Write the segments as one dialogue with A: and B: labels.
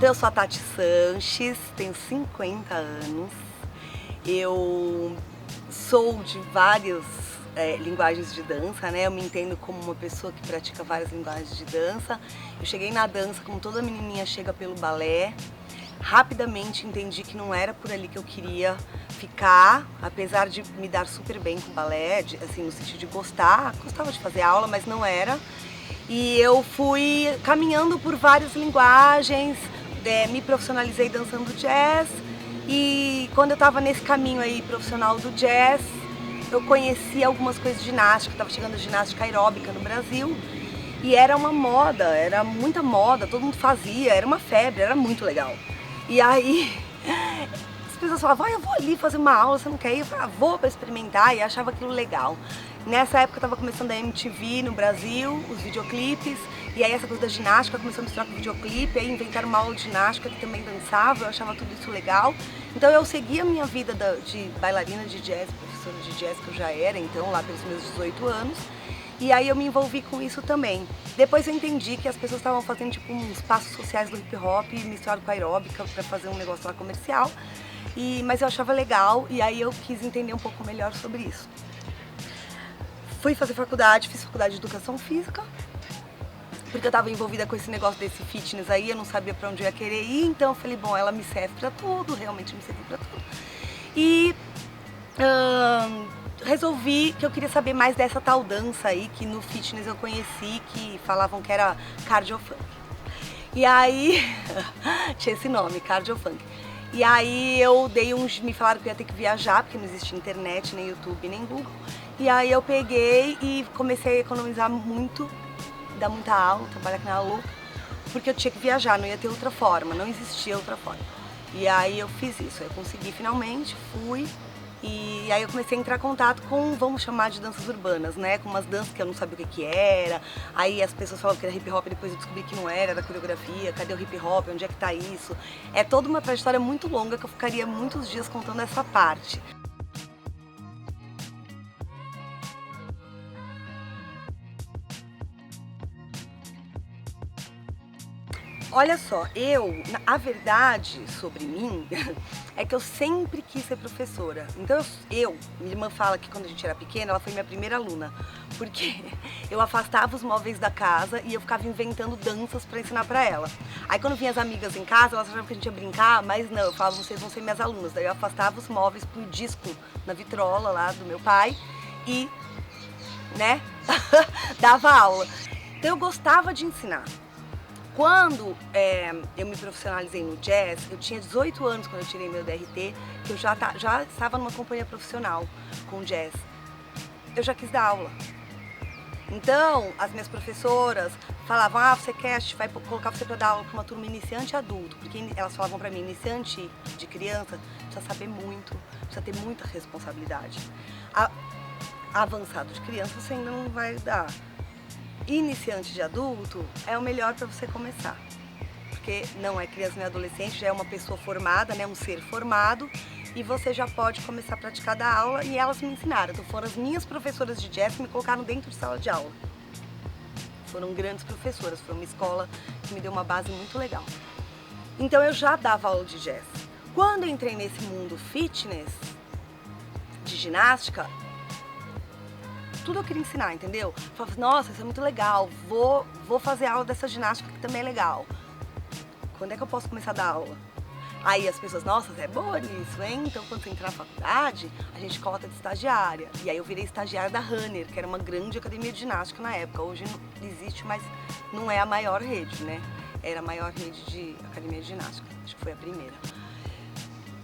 A: Então eu sou a Tati Sanches, tenho 50 anos, eu sou de várias linguagens de dança, né? Eu me entendo como uma pessoa que pratica várias linguagens de dança. Eu cheguei na dança como toda menininha chega pelo balé. Rapidamente entendi que não era por ali que eu queria ficar, apesar de me dar super bem com balé, assim, no sentido de gostava de fazer aula, mas não era. E eu fui caminhando por várias linguagens, me profissionalizei dançando jazz, e quando eu estava nesse caminho aí profissional do jazz, eu conheci algumas coisas de ginástica, estava chegando ginástica aeróbica no Brasil, e era uma moda, era muita moda, todo mundo fazia, era uma febre, era muito legal. E aí as pessoas falavam, eu vou ali fazer uma aula, você não quer ir? Eu falava, vou para experimentar, e achava aquilo legal. Nessa época eu estava começando a MTV no Brasil, os videoclipes, e aí essa coisa da ginástica começou a misturar com o videoclipe, aí inventaram uma aula de ginástica que também dançava, eu achava tudo isso legal. Então eu segui a minha vida de bailarina de jazz, professora de jazz que eu já era, então lá pelos meus 18 anos, e aí eu me envolvi com isso também. Depois eu entendi que as pessoas estavam fazendo tipo uns passos sociais do hip hop misturado com a aeróbica para fazer um negócio lá comercial, mas eu achava legal, e aí eu quis entender um pouco melhor sobre isso. Fui fazer faculdade, fiz faculdade de educação física, porque eu estava envolvida com esse negócio desse fitness aí, eu não sabia para onde eu ia querer ir, então eu falei, bom, ela me serve para tudo, realmente me serve para tudo. E resolvi que eu queria saber mais dessa tal dança aí, que no fitness eu conheci, que falavam que era cardio funk. E aí, tinha esse nome, cardio funk. E aí me falaram que eu ia ter que viajar, porque não existia internet, nem YouTube, nem Google. E aí eu peguei e comecei a economizar muito, dar muita aula, trabalhar com a louca, porque eu tinha que viajar, não ia ter outra forma, não existia outra forma. E aí eu fiz isso, eu consegui finalmente, fui, e aí eu comecei a entrar em contato com, vamos chamar de danças urbanas, né? Com umas danças que eu não sabia o que era, aí as pessoas falavam que era hip hop, depois eu descobri que não era, da coreografia, cadê o hip hop, onde é que tá isso? É toda uma trajetória muito longa que eu ficaria muitos dias contando essa parte. Olha só, a verdade sobre mim é que eu sempre quis ser professora. Então minha irmã fala que quando a gente era pequena, ela foi minha primeira aluna, porque eu afastava os móveis da casa e eu ficava inventando danças para ensinar para ela. Aí quando vinha as amigas em casa, elas achavam que a gente ia brincar, mas não, eu falava, vocês vão ser minhas alunas. Daí eu afastava os móveis pro disco na vitrola lá do meu pai e, né, dava aula. Então eu gostava de ensinar. Quando eu me profissionalizei no jazz, eu tinha 18 anos quando eu tirei meu DRT, que eu já estava numa companhia profissional com jazz. Eu já quis dar aula. Então, as minhas professoras falavam, você quer, a gente vai colocar você para dar aula para uma turma iniciante e adulto, porque elas falavam para mim, iniciante de criança, precisa saber muito, precisa ter muita responsabilidade. Avançado de criança você ainda não vai dar. Iniciante de adulto é o melhor para você começar, porque não é criança nem adolescente, já é uma pessoa formada, né, um ser formado, e você já pode começar a praticar da aula, e elas me ensinaram. Então foram as minhas professoras de jazz que me colocaram dentro de sala de aula. Foram grandes professoras, foi uma escola que me deu uma base muito legal. Então eu já dava aula de jazz. Quando eu entrei nesse mundo fitness, de ginástica, tudo eu queria ensinar, entendeu? Eu falava, nossa, isso é muito legal, vou fazer aula dessa ginástica que também é legal. Quando é que eu posso começar a dar aula? Aí as pessoas, nossa, você é boa nisso, hein? Então quando você entrar na faculdade, a gente coloca de estagiária. E aí eu virei estagiária da Runner, que era uma grande academia de ginástica na época. Hoje não existe, mas não é a maior rede, né? Era a maior rede de academia de ginástica, acho que foi a primeira.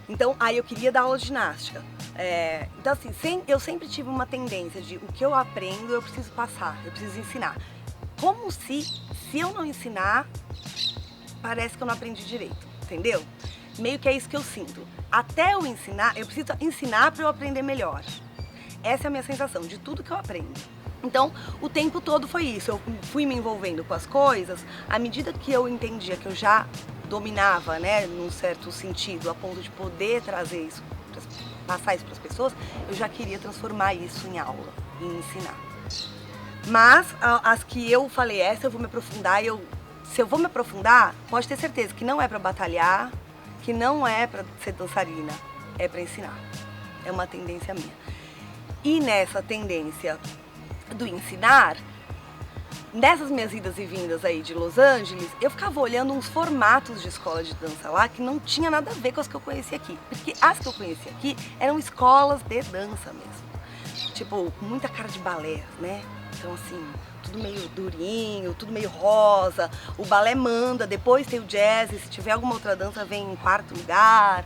A: Então, aí eu queria dar aula de ginástica. Então assim, eu sempre tive uma tendência de o que eu aprendo eu preciso passar, eu preciso ensinar. Como se eu não ensinar, parece que eu não aprendi direito, entendeu? Meio que é isso que eu sinto. Até eu ensinar, eu preciso ensinar para eu aprender melhor. Essa é a minha sensação de tudo que eu aprendo. Então, o tempo todo foi isso, eu fui me envolvendo com as coisas, à medida que eu entendia que eu já dominava, né, num certo sentido, a ponto de poder trazer isso, passar isso para as pessoas, eu já queria transformar isso em aula, em ensinar. Mas as que eu falei, essa eu vou me aprofundar e eu se eu vou me aprofundar, pode ter certeza que não é para batalhar, que não é para ser dançarina, é para ensinar. É uma tendência minha. E nessa tendência do ensinar, nessas minhas idas e vindas aí de Los Angeles, eu ficava olhando uns formatos de escola de dança lá que não tinha nada a ver com as que eu conhecia aqui. Porque as que eu conhecia aqui eram escolas de dança mesmo. Tipo, com muita cara de balé, né? Então assim, tudo meio durinho, tudo meio rosa. O balé manda, depois tem o jazz, e se tiver alguma outra dança vem em quarto lugar,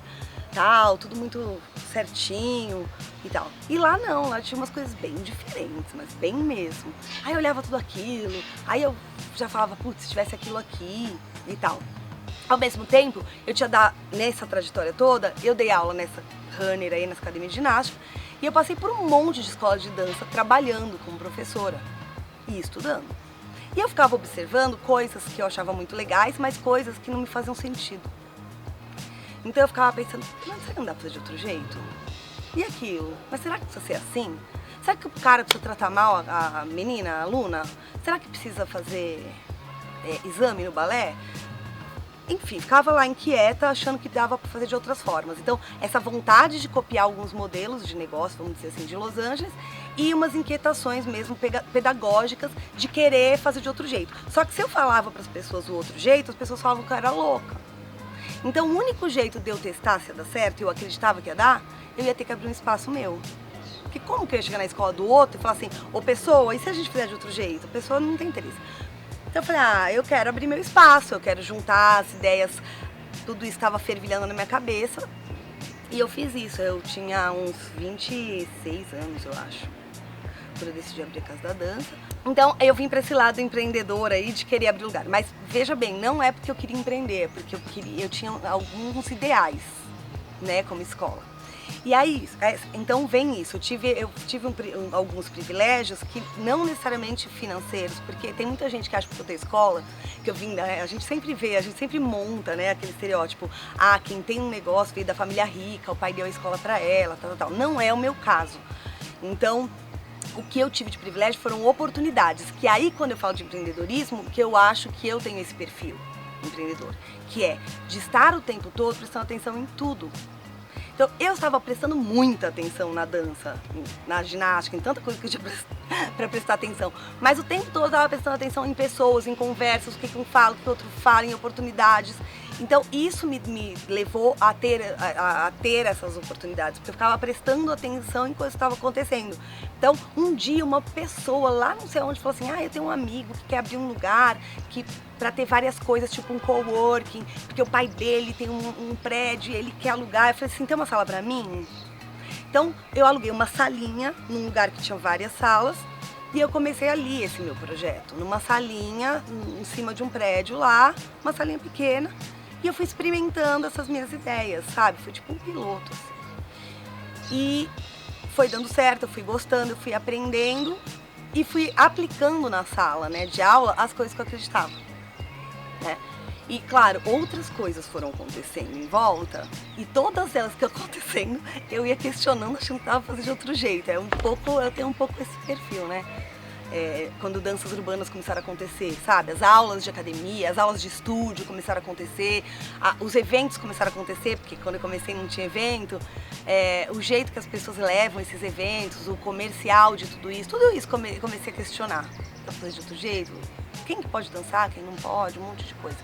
A: tal, tudo muito certinho e tal. E lá não, lá tinha umas coisas bem diferentes, mas bem mesmo. Aí eu olhava tudo aquilo, aí eu já falava, putz, se tivesse aquilo aqui e tal. Ao mesmo tempo, eu tinha dado, nessa trajetória toda, eu dei aula nessa runner aí, nessa academia de ginástica, e eu passei por um monte de escola de dança trabalhando como professora e estudando. E eu ficava observando coisas que eu achava muito legais, mas coisas que não me faziam sentido. Então eu ficava pensando, mas será que não dá pra fazer de outro jeito? E aquilo? Mas será que precisa ser assim? Será que o cara precisa tratar mal a menina, a aluna? Será que precisa fazer exame no balé? Enfim, ficava lá inquieta, achando que dava para fazer de outras formas. Então, essa vontade de copiar alguns modelos de negócio, vamos dizer assim, de Los Angeles, e umas inquietações mesmo pedagógicas de querer fazer de outro jeito. Só que se eu falava para as pessoas do outro jeito, as pessoas falavam que eu era louca. Então, o único jeito de eu testar se ia dar certo, e eu acreditava que ia dar, eu ia ter que abrir um espaço meu. Porque como que eu ia chegar na escola do outro e falar assim, ô pessoa, e se a gente fizer de outro jeito? A pessoa não tem interesse. Então eu falei, eu quero abrir meu espaço, eu quero juntar as ideias, tudo isso estava fervilhando na minha cabeça. E eu fiz isso, eu tinha uns 26 anos, eu acho, quando eu decidi abrir a Casa da Dança. Então eu vim para esse lado empreendedor aí, de querer abrir lugar. Mas veja bem, não é porque eu queria empreender, é porque eu tinha alguns ideais, né, como escola. E aí, então vem isso, eu tive alguns privilégios que não necessariamente financeiros, porque tem muita gente que acha que eu tenho escola, que eu vim, né, a gente sempre monta, né, aquele estereótipo, quem tem um negócio veio da família rica, o pai deu a escola pra ela, tal. Não é o meu caso. Então, o que eu tive de privilégio foram oportunidades, que aí quando eu falo de empreendedorismo, que eu acho que eu tenho esse perfil empreendedor, que é de estar o tempo todo prestando atenção em tudo. Então, eu estava prestando muita atenção na dança, na ginástica, em tanta coisa que eu tinha para prestar atenção. Mas o tempo todo eu estava prestando atenção em pessoas, em conversas, o que um fala, o que o outro fala, em oportunidades. Então, isso me levou a ter essas oportunidades, porque eu ficava prestando atenção em coisas que estavam acontecendo. Então, um dia, uma pessoa lá não sei onde falou assim, eu tenho um amigo que quer abrir um lugar para ter várias coisas, tipo um coworking, porque o pai dele tem um prédio e ele quer alugar. Eu falei assim, tem uma sala para mim? Então, eu aluguei uma salinha num lugar que tinha várias salas, e eu comecei ali esse meu projeto, numa salinha, em cima de um prédio lá, uma salinha pequena, e eu fui experimentando essas minhas ideias, sabe? Foi tipo um piloto, assim. E foi dando certo, eu fui gostando, eu fui aprendendo e fui aplicando na sala, né, de aula as coisas que eu acreditava, né? E claro, outras coisas foram acontecendo em volta, e todas elas que acontecendo, eu ia questionando, achando que estava fazendo de outro jeito. Eu tenho um pouco esse perfil, né? Quando danças urbanas começaram a acontecer, sabe? As aulas de academia, as aulas de estúdio começaram a acontecer, os eventos começaram a acontecer, porque quando eu comecei não tinha evento, o jeito que as pessoas levam esses eventos, o comercial de tudo isso comecei a questionar. Tá fazendo de outro jeito? Quem que pode dançar, quem não pode, um monte de coisa.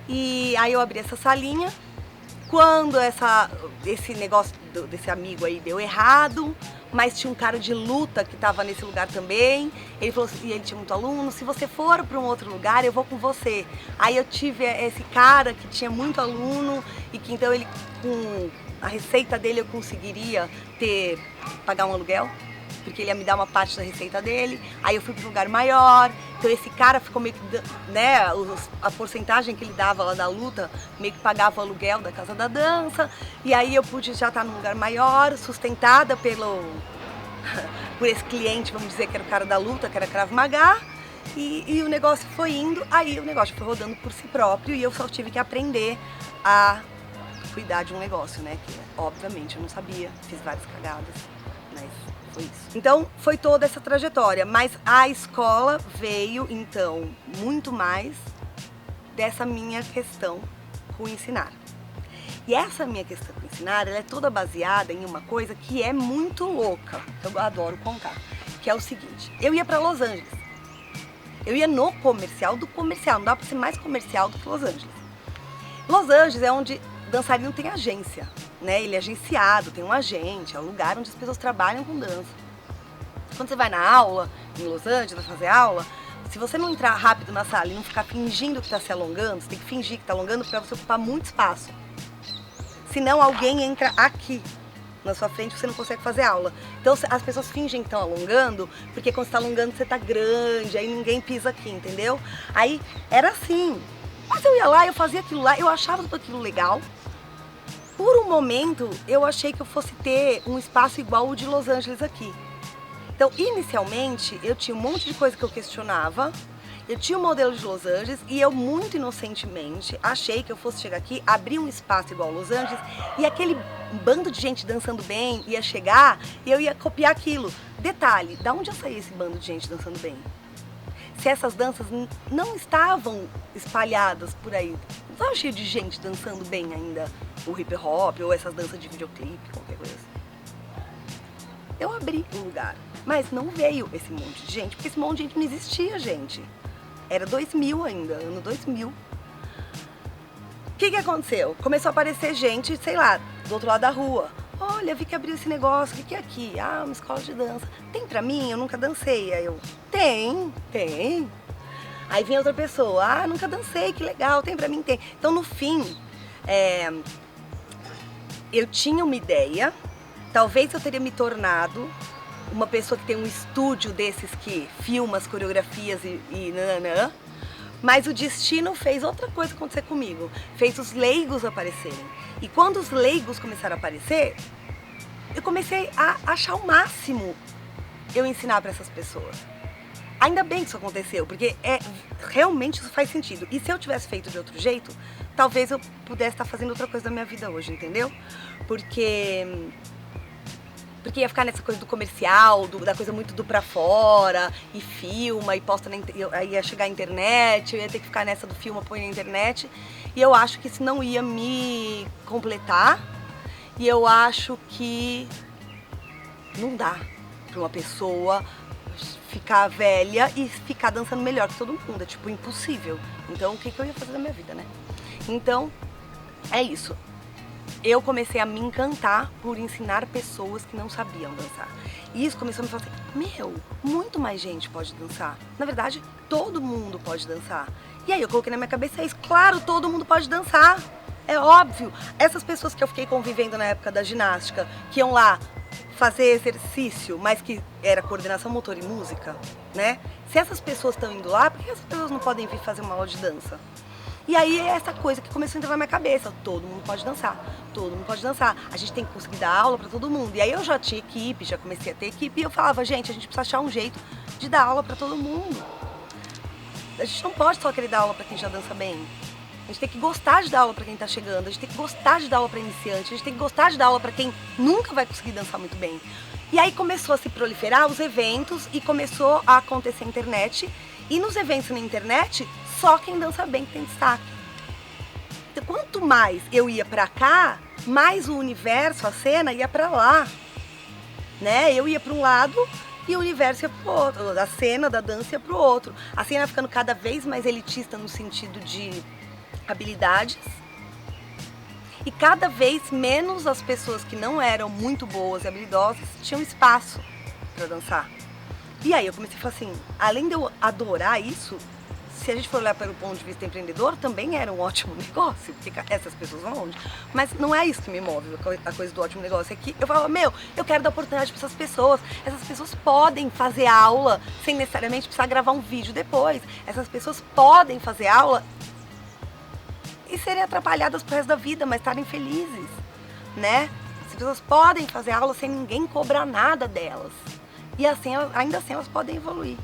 A: E aí eu abri essa salinha. Quando esse negócio desse amigo aí deu errado, mas tinha um cara de luta que estava nesse lugar também, ele falou assim, e ele tinha muito aluno, se você for para um outro lugar, eu vou com você. Aí eu tive esse cara que tinha muito aluno, e que então ele, com a receita dele, eu conseguiria pagar um aluguel, porque ele ia me dar uma parte da receita dele. Aí eu fui para um lugar maior, então esse cara ficou meio que, né, a porcentagem que ele dava lá da luta, meio que pagava o aluguel da Casa da Dança, e aí eu pude já estar num lugar maior, sustentada por esse cliente, vamos dizer, que era o cara da luta, que era Krav Maga, e o negócio foi indo, aí o negócio foi rodando por si próprio, e eu só tive que aprender a cuidar de um negócio, né, que obviamente eu não sabia, fiz várias cagadas, mas foi isso. Então, foi toda essa trajetória, mas a escola veio, então, muito mais dessa minha questão com ensinar. E essa minha questão com ensinar, ela é toda baseada em uma coisa que é muito louca, que eu adoro contar, que é o seguinte: eu ia para Los Angeles. Eu ia no comercial do comercial, não dá para ser mais comercial do que Los Angeles. Los Angeles é onde dançarino tem agência, né? Ele é agenciado, tem um agente, é um lugar onde as pessoas trabalham com dança. Quando você vai na aula, em Los Angeles, vai fazer aula, se você não entrar rápido na sala e não ficar fingindo que está se alongando, você tem que fingir que está alongando para você ocupar muito espaço. Senão alguém entra aqui na sua frente e você não consegue fazer aula. Então as pessoas fingem que estão alongando, porque quando você está alongando você está grande, aí ninguém pisa aqui, entendeu? Aí era assim. Mas eu ia lá, eu fazia aquilo lá, eu achava tudo aquilo legal. Por um momento eu achei que eu fosse ter um espaço igual o de Los Angeles aqui. Então inicialmente eu tinha um monte de coisa que eu questionava. Eu tinha um modelo de Los Angeles e eu muito inocentemente achei que eu fosse chegar aqui, abrir um espaço igual Los Angeles e aquele bando de gente dançando bem ia chegar e eu ia copiar aquilo. Detalhe, da onde ia sair esse bando de gente dançando bem? Se essas danças não estavam espalhadas por aí, não estava cheio de gente dançando bem ainda, o hip hop ou essas danças de videoclipe, qualquer coisa assim. Eu abri um lugar, mas não veio esse monte de gente, porque esse monte de gente não existia, gente. Era 2000 ainda, ano 2000. O que aconteceu? Começou a aparecer gente, sei lá, do outro lado da rua. Olha, vi que abriu esse negócio, o que é aqui? Ah, uma escola de dança. Tem pra mim? Eu nunca dancei. Aí eu, tem. Aí vinha outra pessoa, ah, nunca dancei, que legal, tem pra mim? Tem. Então no fim, eu tinha uma ideia, talvez eu teria me tornado uma pessoa que tem um estúdio desses que filma as coreografias e nananã, mas o destino fez outra coisa acontecer comigo, fez os leigos aparecerem. E quando os leigos começaram a aparecer, eu comecei a achar o máximo eu ensinar para essas pessoas. Ainda bem que isso aconteceu, porque realmente isso faz sentido. E se eu tivesse feito de outro jeito, talvez eu pudesse estar fazendo outra coisa da minha vida hoje, entendeu? Porque ia ficar nessa coisa do comercial, da coisa muito do pra fora, e filma, e posta aí ia chegar a internet, eu ia ter que ficar nessa do filma, põe na internet, e eu acho que isso não ia me completar, e eu acho que não dá pra uma pessoa ficar velha e ficar dançando melhor que todo mundo, é tipo impossível. Então o que eu ia fazer da minha vida, né? Então, é isso. Eu comecei a me encantar por ensinar pessoas que não sabiam dançar. E isso começou a me falar assim, muito mais gente pode dançar. Na verdade, todo mundo pode dançar. E aí eu coloquei na minha cabeça isso, claro, todo mundo pode dançar. É óbvio. Essas pessoas que eu fiquei convivendo na época da ginástica, que iam lá fazer exercício, mas que era coordenação motor e música, né? Se essas pessoas estão indo lá, por que essas pessoas não podem vir fazer uma aula de dança? E aí é essa coisa que começou a entrar na minha cabeça, todo mundo pode dançar, todo mundo pode dançar, a gente tem que conseguir dar aula pra todo mundo. E aí eu já tinha equipe, já comecei a ter equipe, e eu falava, gente, a gente precisa achar um jeito de dar aula pra todo mundo. A gente não pode só querer dar aula pra quem já dança bem. A gente tem que gostar de dar aula pra quem tá chegando, a gente tem que gostar de dar aula pra iniciante, a gente tem que gostar de dar aula pra quem nunca vai conseguir dançar muito bem. E aí começou a se proliferar os eventos e começou a acontecer a internet. E nos eventos na internet, só quem dança bem tem destaque. Então, quanto mais eu ia pra cá, mais o universo, a cena, ia pra lá. Né? Eu ia pra um lado e o universo ia pro outro. A cena da dança ia pro outro. A cena ia ficando cada vez mais elitista no sentido de habilidades. E cada vez menos as pessoas que não eram muito boas e habilidosas tinham espaço para dançar. E aí eu comecei a falar assim, além de eu adorar isso, se a gente for olhar pelo ponto de vista empreendedor, também era um ótimo negócio, porque essas pessoas vão longe. Mas não é isso que me move, a coisa do ótimo negócio. É que eu falo, eu quero dar oportunidade para essas pessoas. Essas pessoas podem fazer aula sem necessariamente precisar gravar um vídeo depois. Essas pessoas podem fazer aula e serem atrapalhadas pro resto da vida, mas estarem felizes, né? As pessoas podem fazer aula sem ninguém cobrar nada delas. E assim, ainda assim elas podem evoluir.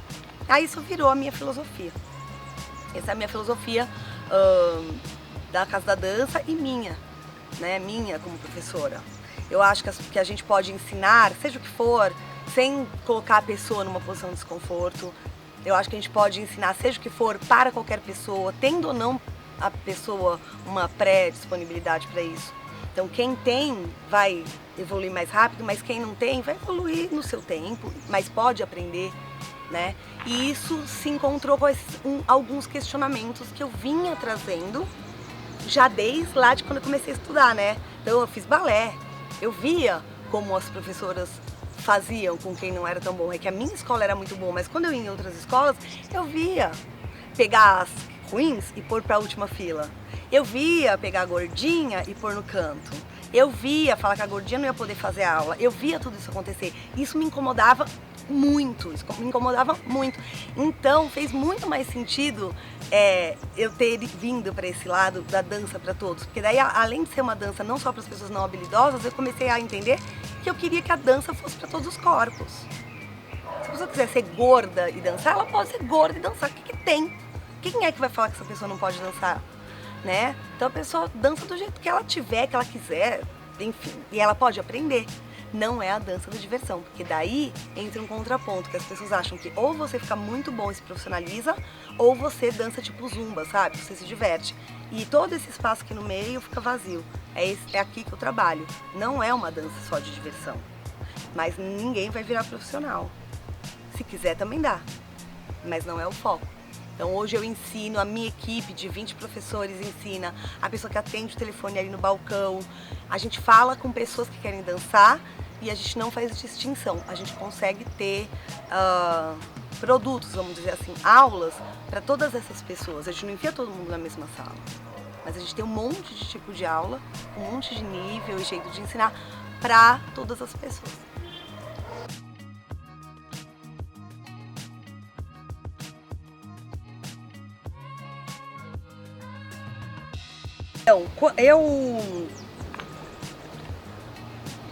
A: Aí isso virou a minha filosofia. Essa é a minha filosofia da Casa da Dança e minha, né? Minha como professora. Eu acho que a gente pode ensinar, seja o que for, sem colocar a pessoa numa posição de desconforto. Eu acho que a gente pode ensinar, seja o que for, para qualquer pessoa, tendo ou não a pessoa uma pré-disponibilidade para isso. Então quem tem vai evoluir mais rápido, mas quem não tem vai evoluir no seu tempo, mas pode aprender, né? E isso se encontrou com alguns questionamentos que eu vinha trazendo já desde lá de quando eu comecei a estudar, né? Então eu fiz balé, eu via como as professoras faziam com quem não era tão bom. É que a minha escola era muito boa, mas quando eu ia em outras escolas, eu via pegar as queens e pôr para a última fila. Eu via pegar a gordinha e pôr no canto. Eu via falar que a gordinha não ia poder fazer aula. Eu via tudo isso acontecer. Isso me incomodava muito, Então fez muito mais sentido eu ter vindo para esse lado da dança para todos. Porque daí, além de ser uma dança não só para as pessoas não habilidosas, eu comecei a entender que eu queria que a dança fosse para todos os corpos. Se a pessoa quiser ser gorda e dançar, ela pode ser gorda e dançar. O que tem? Quem é que vai falar que essa pessoa não pode dançar? Né? Então a pessoa dança do jeito que ela tiver, que ela quiser, enfim, e ela pode aprender. Não é a dança da diversão, porque daí entra um contraponto, que as pessoas acham que ou você fica muito bom e se profissionaliza, ou você dança tipo zumba, sabe? Você se diverte. E todo esse espaço aqui no meio fica vazio. É aqui que eu trabalho. Não é uma dança só de diversão. Mas ninguém vai virar profissional. Se quiser também dá, mas não é o foco. Então hoje eu ensino, a minha equipe de 20 professores ensina, a pessoa que atende o telefone ali no balcão. A gente fala com pessoas que querem dançar e a gente não faz distinção. A gente consegue ter produtos, vamos dizer assim, aulas para todas essas pessoas. A gente não enfia todo mundo na mesma sala, mas a gente tem um monte de tipo de aula, um monte de nível e jeito de ensinar para todas as pessoas. Então,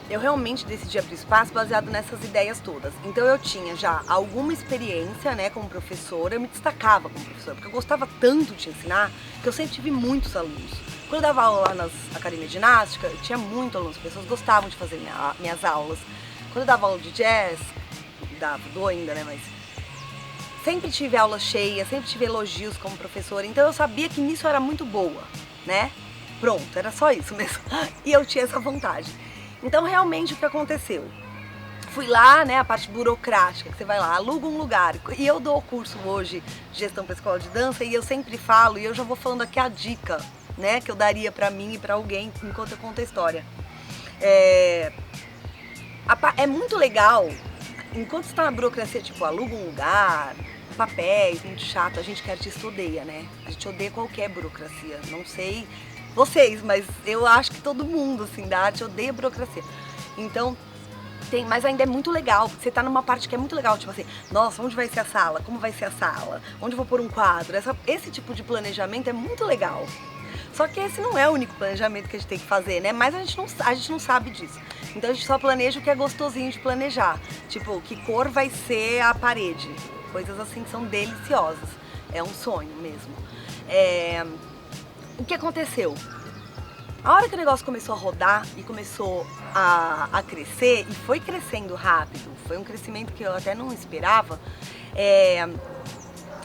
A: eu realmente decidi abrir espaço baseado nessas ideias todas. Então eu tinha já alguma experiência, né, como professora, eu me destacava como professora, porque eu gostava tanto de ensinar que eu sempre tive muitos alunos. Quando eu dava aula lá nas academias de ginástica, eu tinha muitos alunos, as pessoas gostavam de fazer minhas aulas. Quando eu dava aula de jazz, dou ainda, né, mas sempre tive aula cheia, sempre tive elogios como professora, então eu sabia que nisso eu era muito boa, né? Pronto, era só isso mesmo. E eu tinha essa vontade. Então, realmente, o que aconteceu? Fui lá, né, a parte burocrática, que você vai lá, aluga um lugar. E eu dou curso hoje de gestão para escola de dança e eu sempre falo, e eu já vou falando aqui a dica, né, que eu daria para mim e para alguém enquanto eu conto a história. É muito legal, enquanto você está na burocracia, tipo, aluga um lugar, papéis, muito chato, a gente que é artista odeia, né? A gente odeia qualquer burocracia, não sei vocês, mas eu acho que todo mundo, assim, da arte odeia burocracia. Então, mas ainda é muito legal, porque você tá numa parte que é muito legal, tipo assim, nossa, onde vai ser a sala? Como vai ser a sala? Onde eu vou pôr um quadro? Esse tipo de planejamento é muito legal. Só que esse não é o único planejamento que a gente tem que fazer, né? Mas a gente não sabe disso. Então a gente só planeja o que é gostosinho de planejar. Tipo, que cor vai ser a parede. Coisas assim que são deliciosas. É um sonho mesmo. O que aconteceu? A hora que o negócio começou a rodar e começou a crescer, e foi crescendo rápido, foi um crescimento que eu até não esperava,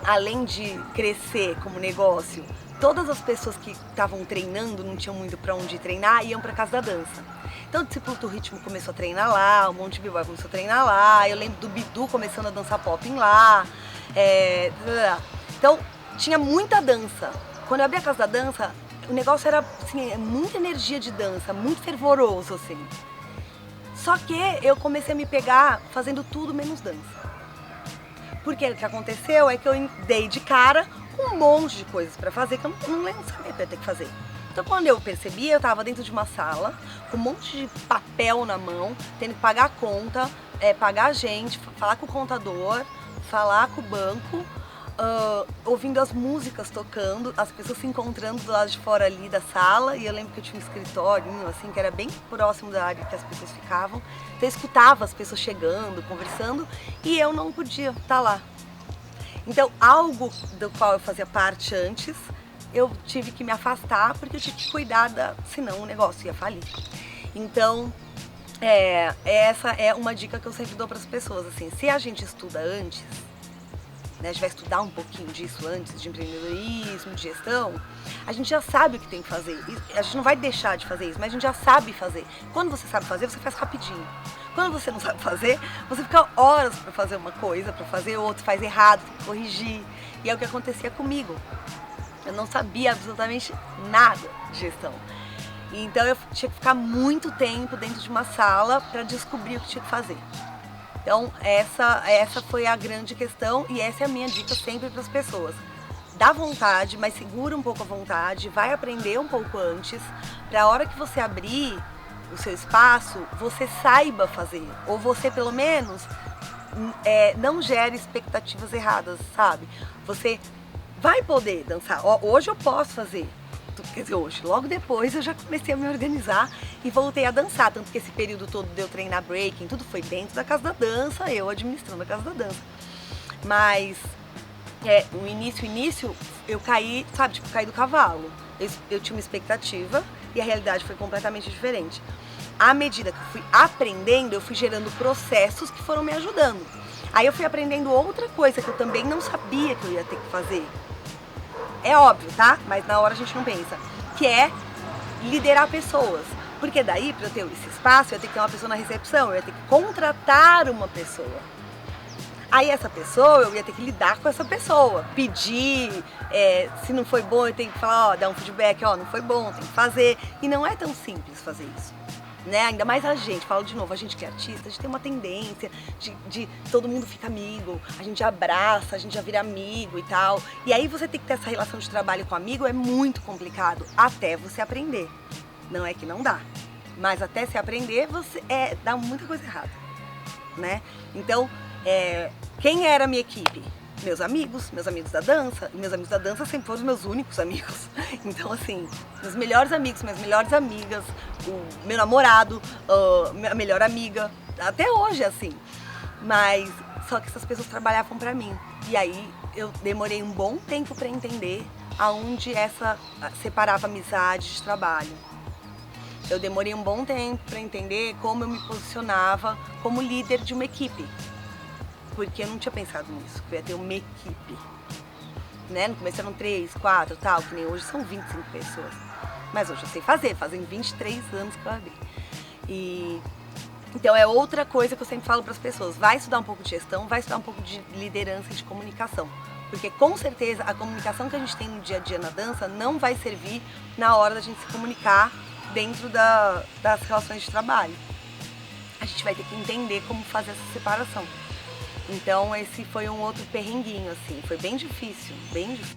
A: além de crescer como negócio, todas as pessoas que estavam treinando, não tinham muito pra onde treinar, iam pra casa da dança. Então o Discípulo do Ritmo começou a treinar lá, o Monte B-Boy começou a treinar lá, eu lembro do Bidu começando a dançar popping lá, então tinha muita dança. Quando eu abri a casa da dança, o negócio era assim, muita energia de dança, muito fervoroso, assim. Só que eu comecei a me pegar fazendo tudo menos dança. Porque o que aconteceu é que eu dei de cara com um monte de coisas pra fazer que eu não sabia que eu ia ter que fazer. Então quando eu percebi, eu tava dentro de uma sala, com um monte de papel na mão, tendo que pagar a conta, pagar a gente, falar com o contador, falar com o banco, ouvindo as músicas tocando, as pessoas se encontrando do lado de fora ali da sala, e eu lembro que eu tinha um escritório assim, que era bem próximo da área que as pessoas ficavam, então eu escutava as pessoas chegando, conversando, e eu não podia estar lá. Então algo do qual eu fazia parte antes, eu tive que me afastar, porque eu tive que cuidar senão o negócio ia falir. Então essa é uma dica que eu sempre dou para as pessoas, assim, se a gente estuda antes, né, a gente vai estudar um pouquinho disso antes, de empreendedorismo, de gestão, a gente já sabe o que tem que fazer. E a gente não vai deixar de fazer isso, mas a gente já sabe fazer. Quando você sabe fazer, você faz rapidinho. Quando você não sabe fazer, você fica horas para fazer uma coisa, para fazer outra, faz errado, tem que corrigir. E é o que acontecia comigo. Eu não sabia absolutamente nada de gestão. Então eu tinha que ficar muito tempo dentro de uma sala para descobrir o que tinha que fazer. Então essa foi a grande questão e essa é a minha dica sempre para as pessoas. Dá vontade, mas segura um pouco a vontade, vai aprender um pouco antes, para a hora que você abrir o seu espaço, você saiba fazer, ou você pelo menos não gere expectativas erradas, sabe? Você vai poder dançar. Hoje eu posso fazer. Quer dizer, hoje, logo depois eu já comecei a me organizar e voltei a dançar, tanto que esse período todo de eu treinar breaking, tudo foi dentro da casa da dança, eu administrando a casa da dança. Mas no início eu caí, sabe, tipo, caí do cavalo. Eu tinha uma expectativa e a realidade foi completamente diferente. À medida que eu fui aprendendo, eu fui gerando processos que foram me ajudando. Aí eu fui aprendendo outra coisa que eu também não sabia que eu ia ter que fazer. É óbvio, tá? Mas na hora a gente não pensa. Que é liderar pessoas. Porque daí, para eu ter esse espaço, eu ia ter que ter uma pessoa na recepção, eu ia ter que contratar uma pessoa. Aí essa pessoa, eu ia ter que lidar com essa pessoa. Pedir, se não foi bom, eu tenho que falar, dar um feedback, não foi bom, tem que fazer. E não é tão simples fazer isso. Né? Ainda mais a gente, falo de novo, a gente que é artista, a gente tem uma tendência de todo mundo fica amigo, a gente abraça, a gente já vira amigo e tal. E aí você tem que ter essa relação de trabalho com amigo é muito complicado, até você aprender. Não é que não dá, mas até se aprender, dá muita coisa errada, né? Então, quem era a minha equipe? Meus amigos da dança, e meus amigos da dança sempre foram os meus únicos amigos. Então, assim, meus melhores amigos, minhas melhores amigas, o meu namorado, minha melhor amiga, até hoje, assim. Mas, só que essas pessoas trabalhavam pra mim. E aí, eu demorei um bom tempo pra entender aonde separava amizade de trabalho. Eu demorei um bom tempo pra entender como eu me posicionava como líder de uma equipe. Porque eu não tinha pensado nisso, que eu ia ter uma equipe, né? No começo eram 3, 4, tal, que nem hoje são 25 pessoas. Mas hoje eu sei fazer, fazem 23 anos que eu abri. Então é outra coisa que eu sempre falo para as pessoas, vai estudar um pouco de gestão, vai estudar um pouco de liderança e de comunicação. Porque com certeza a comunicação que a gente tem no dia a dia na dança não vai servir na hora da gente se comunicar dentro das relações de trabalho. A gente vai ter que entender como fazer essa separação. Então esse foi um outro perrenguinho, assim, foi bem difícil, bem difícil.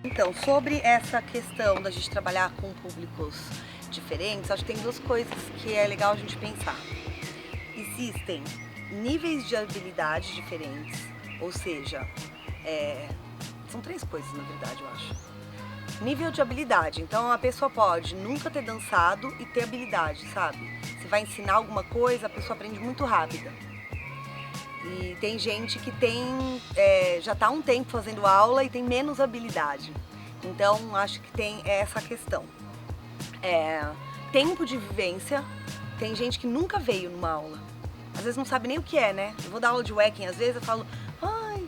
A: Então, sobre essa questão da gente trabalhar com públicos diferentes, acho que tem duas coisas que é legal a gente pensar. Existem níveis de habilidade diferentes, ou seja, são 3 coisas na verdade, eu acho. Nível de habilidade, então a pessoa pode nunca ter dançado e ter habilidade, sabe? Você vai ensinar alguma coisa, a pessoa aprende muito rápida. E tem gente que já está há um tempo fazendo aula e tem menos habilidade. Então acho que tem essa questão. Tempo de vivência, tem gente que nunca veio numa aula. Às vezes não sabe nem o que é, né? Eu vou dar aula de wacking, às vezes eu falo,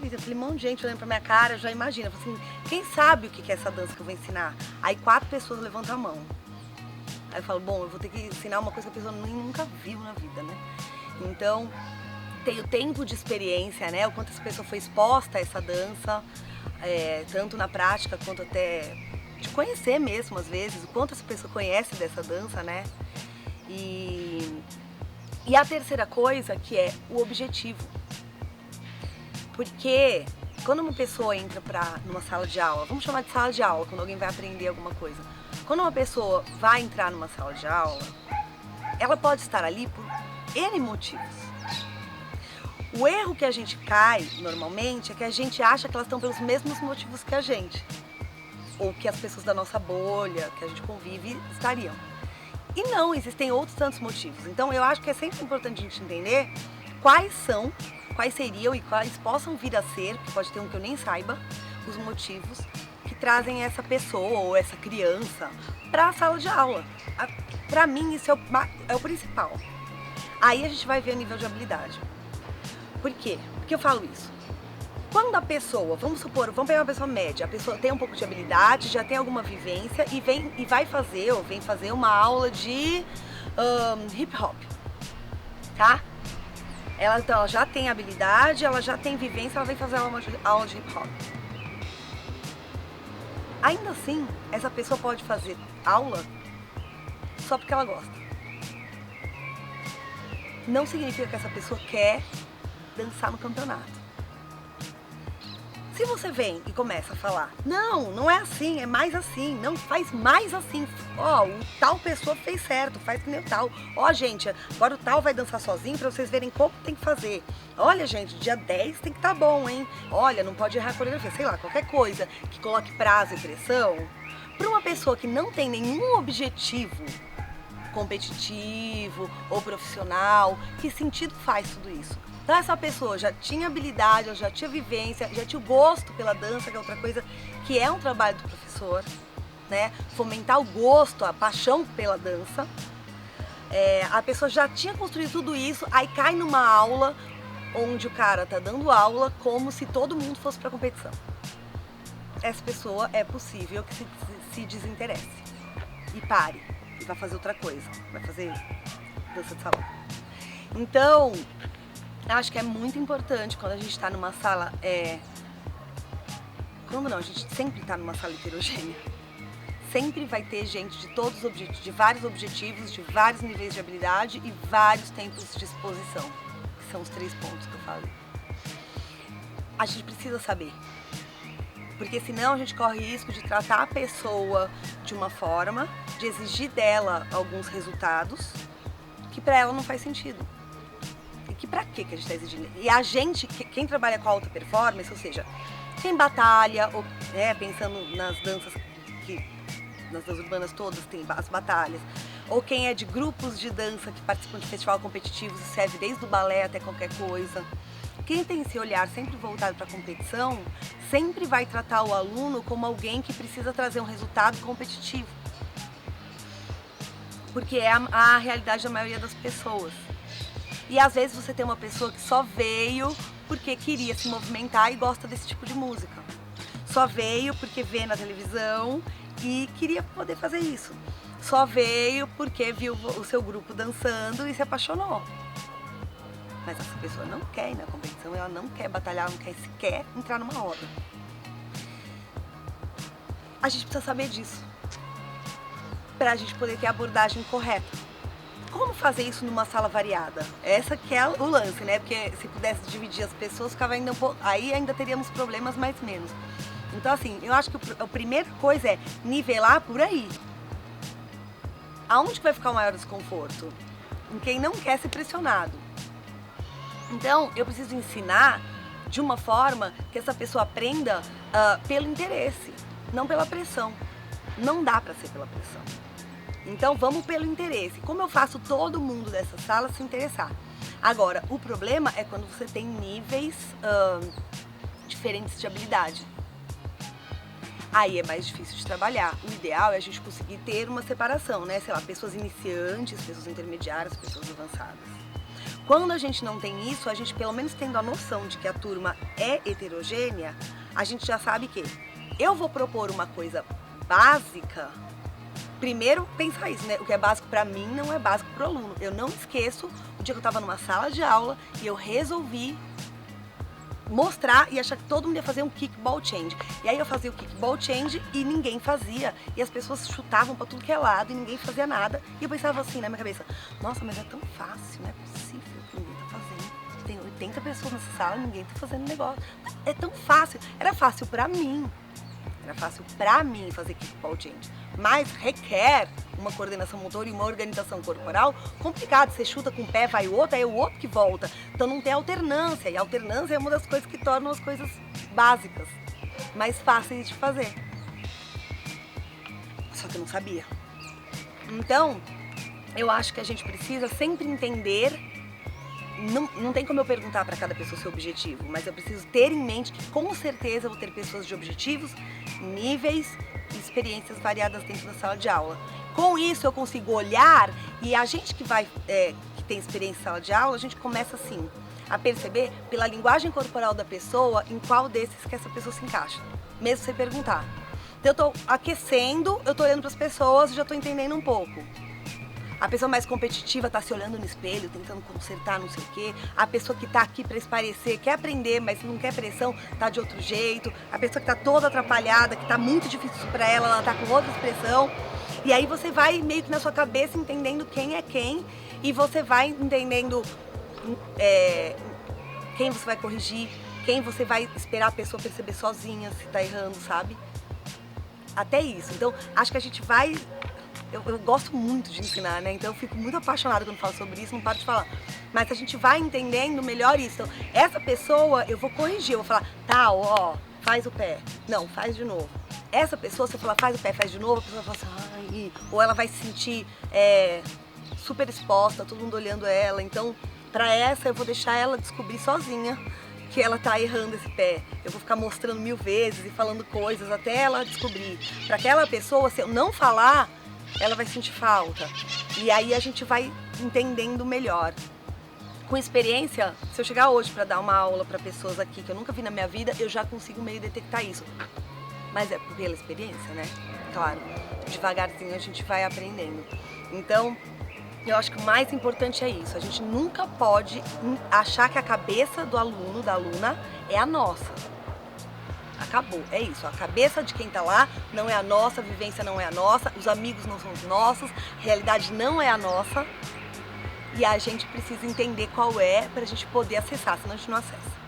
A: aquele monte de gente olhando pra minha cara, já imagina, assim, quem sabe o que é essa dança que eu vou ensinar? Aí 4 pessoas levantam a mão. Aí eu falo, bom, eu vou ter que ensinar uma coisa que a pessoa nunca viu na vida, né? Então, tem o tempo de experiência, né? O quanto essa pessoa foi exposta a essa dança, tanto na prática quanto até de conhecer mesmo, às vezes, o quanto essa pessoa conhece dessa dança, né? E a terceira coisa, que é o objetivo. Porque quando uma pessoa entra numa sala de aula, vamos chamar de sala de aula, quando alguém vai aprender alguma coisa. Quando uma pessoa vai entrar numa sala de aula, ela pode estar ali por N motivos. O erro que a gente cai, normalmente, é que a gente acha que elas estão pelos mesmos motivos que a gente. Ou que as pessoas da nossa bolha, que a gente convive, estariam. E não, existem outros tantos motivos. Então eu acho que é sempre importante a gente entender quais seriam e quais possam vir a ser, porque pode ter um que eu nem saiba, os motivos que que trazem essa pessoa ou essa criança para a sala de aula. Para mim isso é o principal. Aí a gente vai ver o nível de habilidade. Por quê? Por que eu falo isso? Quando a pessoa, vamos supor, vamos pegar uma pessoa média, a pessoa tem um pouco de habilidade, já tem alguma vivência e vem fazer uma aula de hip hop, tá? Então, ela já tem habilidade, ela já tem vivência, ela vem fazer aula de hip hop. Ainda assim, essa pessoa pode fazer aula só porque ela gosta. Não significa que essa pessoa quer dançar no campeonato. Se você vem e começa a falar, não é assim, é mais assim, não, faz mais assim, o tal pessoa fez certo, faz que nem o tal. Gente, agora o tal vai dançar sozinho pra vocês verem como tem que fazer. Olha, gente, dia 10 tem que estar bom, hein? Olha, não pode errar a coreografia, sei lá, qualquer coisa que coloque prazo e pressão. Pra uma pessoa que não tem nenhum objetivo competitivo ou profissional, que sentido faz tudo isso? Então essa pessoa já tinha habilidade, já tinha vivência, já tinha o gosto pela dança, que é outra coisa que é um trabalho do professor, né? Fomentar o gosto, a paixão pela dança. A pessoa já tinha construído tudo isso, aí cai numa aula onde o cara tá dando aula como se todo mundo fosse pra competição. Essa pessoa é possível que se desinteresse e pare e vai fazer outra coisa, vai fazer dança de salão. Então, acho que é muito importante quando a gente está numa sala, a gente sempre está numa sala heterogênea. Sempre vai ter gente de todos os de vários objetivos, de vários níveis de habilidade e vários tempos de exposição, que são os 3 pontos que eu falei. A gente precisa saber, porque senão a gente corre risco de tratar a pessoa de uma forma, de exigir dela alguns resultados que para ela não faz sentido. Que pra que a gente está exigindo? E a gente, quem trabalha com alta performance, ou seja, quem batalha, ou, pensando nas danças urbanas todas tem as batalhas, ou quem é de grupos de dança que participam de festival competitivos e serve desde o balé até qualquer coisa, quem tem esse olhar sempre voltado para a competição, sempre vai tratar o aluno como alguém que precisa trazer um resultado competitivo. Porque é a realidade da maioria das pessoas. E às vezes você tem uma pessoa que só veio porque queria se movimentar e gosta desse tipo de música. Só veio porque vê na televisão e queria poder fazer isso. Só veio porque viu o seu grupo dançando e se apaixonou. Mas essa pessoa não quer ir na competição, ela não quer batalhar, não quer sequer entrar numa roda. A gente precisa saber disso, pra gente poder ter a abordagem correta. Como fazer isso numa sala variada? Essa que é o lance, né? Porque se pudesse dividir as pessoas, ficava ainda um pouco... Aí ainda teríamos problemas, mas menos. Então, assim, eu acho que a primeira coisa é nivelar por aí. Aonde que vai ficar o maior desconforto? Em quem não quer ser pressionado. Então, eu preciso ensinar de uma forma que essa pessoa aprenda pelo interesse, não pela pressão. Não dá pra ser pela pressão. Então vamos pelo interesse. Como eu faço todo mundo dessa sala se interessar? Agora, o problema é quando você tem níveis diferentes de habilidade. Aí é mais difícil de trabalhar. O ideal é a gente conseguir ter uma separação, né? Sei lá, pessoas iniciantes, pessoas intermediárias, pessoas avançadas. Quando a gente não tem isso, a gente pelo menos tendo a noção de que a turma é heterogênea, a gente já sabe que eu vou propor uma coisa básica. Primeiro, pensar isso, né? O que é básico pra mim não é básico pro aluno. Eu não esqueço o dia que eu tava numa sala de aula e eu resolvi mostrar e achar que todo mundo ia fazer um kickball change. E aí eu fazia o kickball change e ninguém fazia. E as pessoas chutavam pra tudo que é lado e ninguém fazia nada. E eu pensava assim na minha cabeça, nossa, mas é tão fácil, não é possível que ninguém tá fazendo. Tem 80 pessoas nessa sala e ninguém tá fazendo negócio. É tão fácil. Era fácil pra mim. Era fácil pra mim fazer kickball change. Mas requer uma coordenação motora e uma organização corporal complicado. Você chuta com um pé, vai o outro, aí é o outro que volta. Então não tem alternância. E a alternância é uma das coisas que tornam as coisas básicas mais fáceis de fazer. Só que eu não sabia. Então, eu acho que a gente precisa sempre entender não tem como eu perguntar para cada pessoa o seu objetivo, mas eu preciso ter em mente que com certeza eu vou ter pessoas de objetivos, níveis e experiências variadas dentro da sala de aula. Com isso eu consigo olhar e a gente que tem experiência em sala de aula, a gente começa assim a perceber pela linguagem corporal da pessoa em qual desses que essa pessoa se encaixa, mesmo sem perguntar. Então eu tô aquecendo, eu tô olhando para as pessoas e já tô entendendo um pouco. A pessoa mais competitiva tá se olhando no espelho, tentando consertar não sei o quê. A pessoa que tá aqui para esparecer, quer aprender, mas não quer pressão, tá de outro jeito. A pessoa que tá toda atrapalhada, que tá muito difícil para ela tá com outra expressão. E aí você vai meio que na sua cabeça entendendo quem é quem e você vai entendendo quem você vai corrigir, quem você vai esperar a pessoa perceber sozinha se tá errando, sabe? Até isso. Então, acho que a gente vai... Eu gosto muito de ensinar, né? Então eu fico muito apaixonada quando falo sobre isso, não paro de falar. Mas a gente vai entendendo melhor isso. Então, essa pessoa eu vou corrigir, eu vou falar, tá, ó, faz o pé. Não, faz de novo. Essa pessoa, se eu falar faz o pé, faz de novo, a pessoa vai falar assim, ai, ou ela vai se sentir super exposta, todo mundo olhando ela. Então, pra essa eu vou deixar ela descobrir sozinha que ela tá errando esse pé. Eu vou ficar mostrando 1000 vezes e falando coisas até ela descobrir. Pra aquela pessoa, se eu não falar, ela vai sentir falta. E aí a gente vai entendendo melhor. Com experiência, se eu chegar hoje para dar uma aula para pessoas aqui que eu nunca vi na minha vida, eu já consigo meio detectar isso. Mas é pela experiência, né? Claro, devagarzinho a gente vai aprendendo. Então, eu acho que o mais importante é isso. A gente nunca pode achar que a cabeça do aluno, da aluna, é a nossa. Acabou, é isso, a cabeça de quem tá lá não é a nossa, a vivência não é a nossa, os amigos não são os nossos, a realidade não é a nossa e a gente precisa entender qual é pra gente poder acessar, senão a gente não acessa.